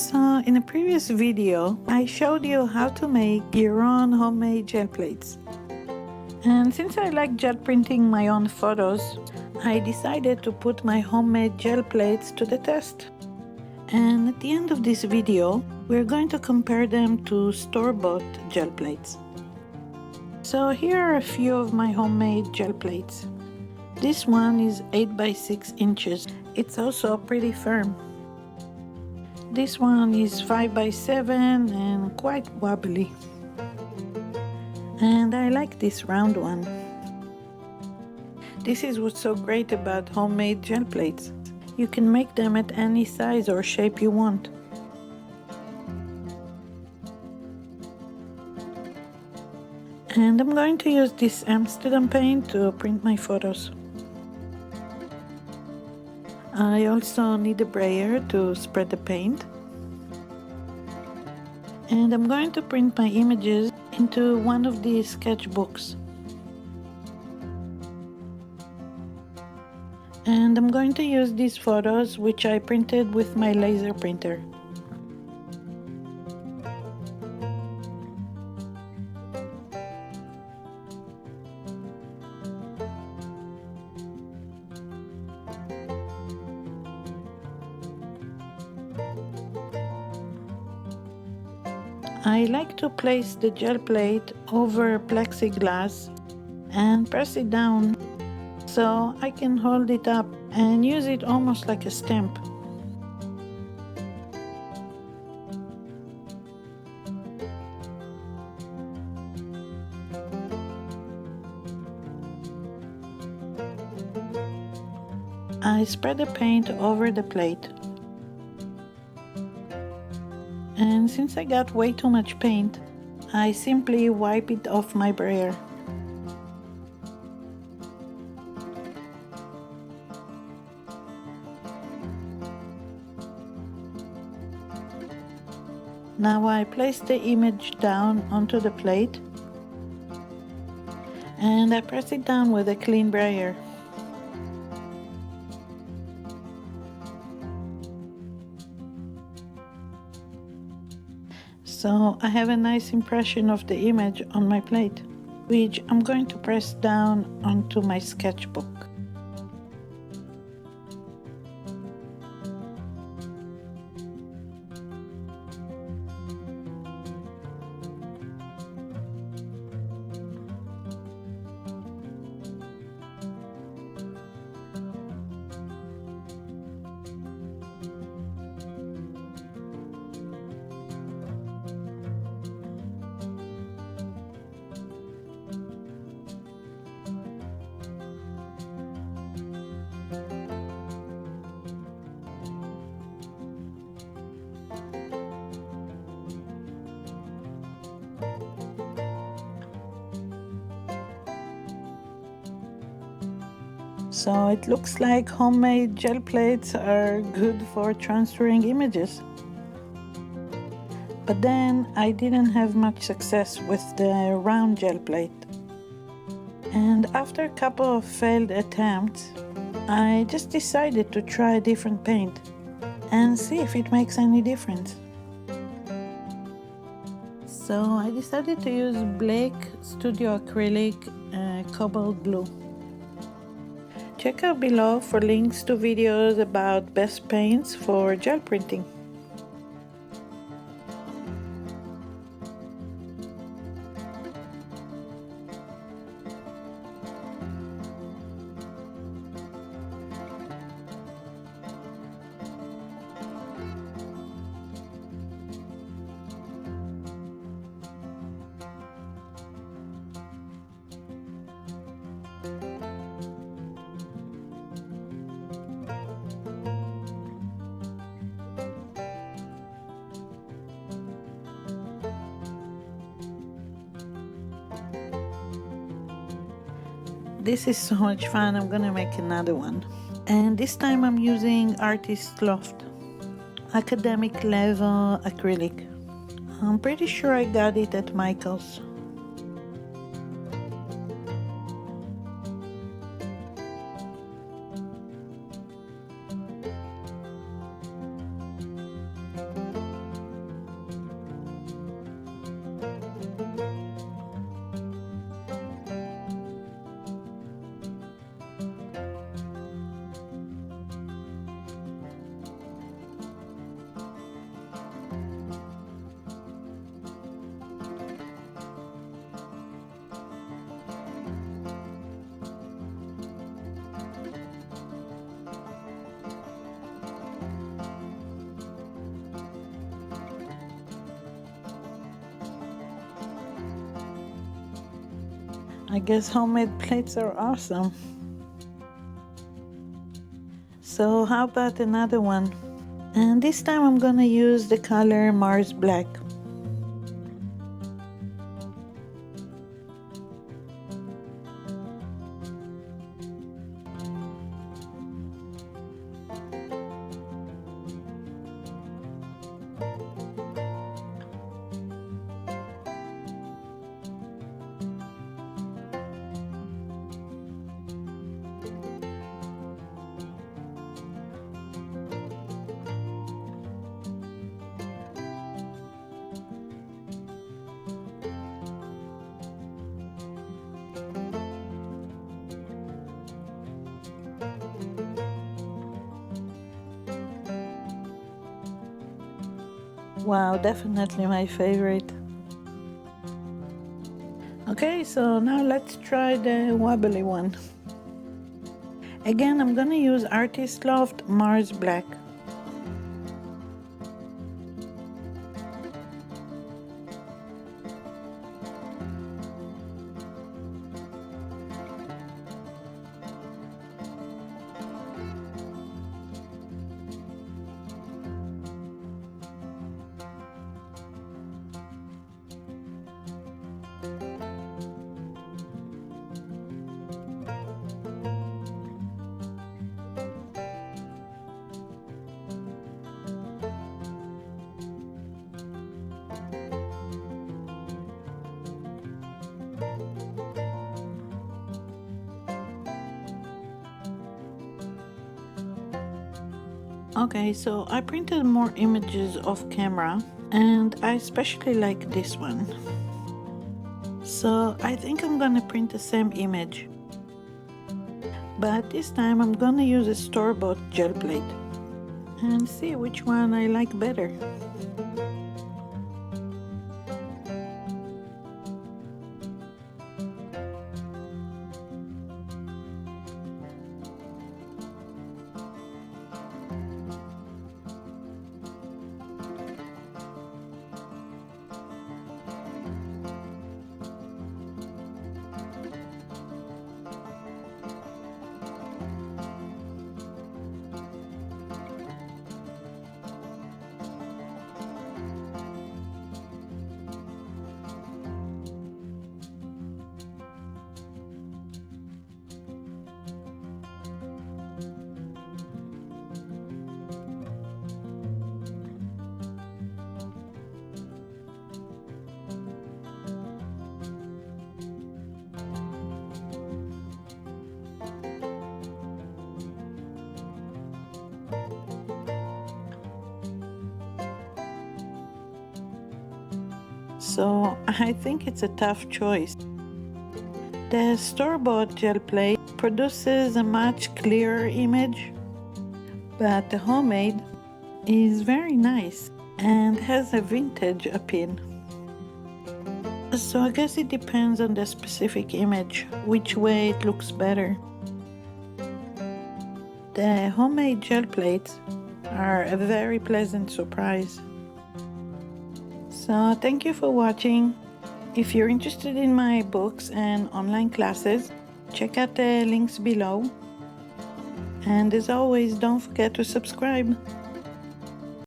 So in a previous video, I showed you how to make your own homemade gel plates. And since I like gel printing my own photos, I decided to put my homemade gel plates to the test. And at the end of this video, we're going to compare them to store-bought gel plates. So here are a few of my homemade gel plates. This one is 8 by 6 inches. It's also pretty firm. This one is 5 by 7 and quite wobbly. And I like this round one. This is what's so great about homemade gel plates. You can make them at any size or shape you want. And I'm going to use this Amsterdam paint to print my photos. I also need a brayer to spread the paint. And I'm going to print my images into one of these sketchbooks. And I'm going to use these photos which I printed with my laser printer. I like to place the gel plate over plexiglass and press it down so I can hold it up and use it almost like a stamp. I spread the paint over the plate. And since I got way too much paint, I simply wipe it off my brayer. Now I place the image down onto the plate and I press it down with a clean brayer. So I have a nice impression of the image on my plate, which I'm going to press down onto my sketchbook. So it looks like homemade gel plates are good for transferring images. But then I didn't have much success with the round gel plate. And after a couple of failed attempts, I just decided to try a different paint and see if it makes any difference. So I decided to use Blake Studio Acrylic Cobalt Blue. Check out below for links to videos about best paints for gel printing. This is so much fun. I'm gonna make another one. And this time I'm using Artist Loft academic level acrylic. I'm pretty sure I got it at Michael's. I guess homemade plates are awesome. So how about another one? And this time I'm gonna use the color Mars Black. Wow, definitely my favorite. Okay, so now let's try the wobbly one. Again, I'm gonna use Artist Loft Mars Black. Okay, so I printed more images off camera and I especially like this one. So I think I'm gonna print the same image. But this time I'm gonna use a store-bought gel plate and see which one I like better. So I think it's a tough choice. The store-bought gel plate produces a much clearer image, but the homemade is very nice and has a vintage appeal. So I guess it depends on the specific image, which way it looks better. The homemade gel plates are a very pleasant surprise. So thank you for watching. If you're interested in my books and online classes, check out the links below. And as always, don't forget to subscribe.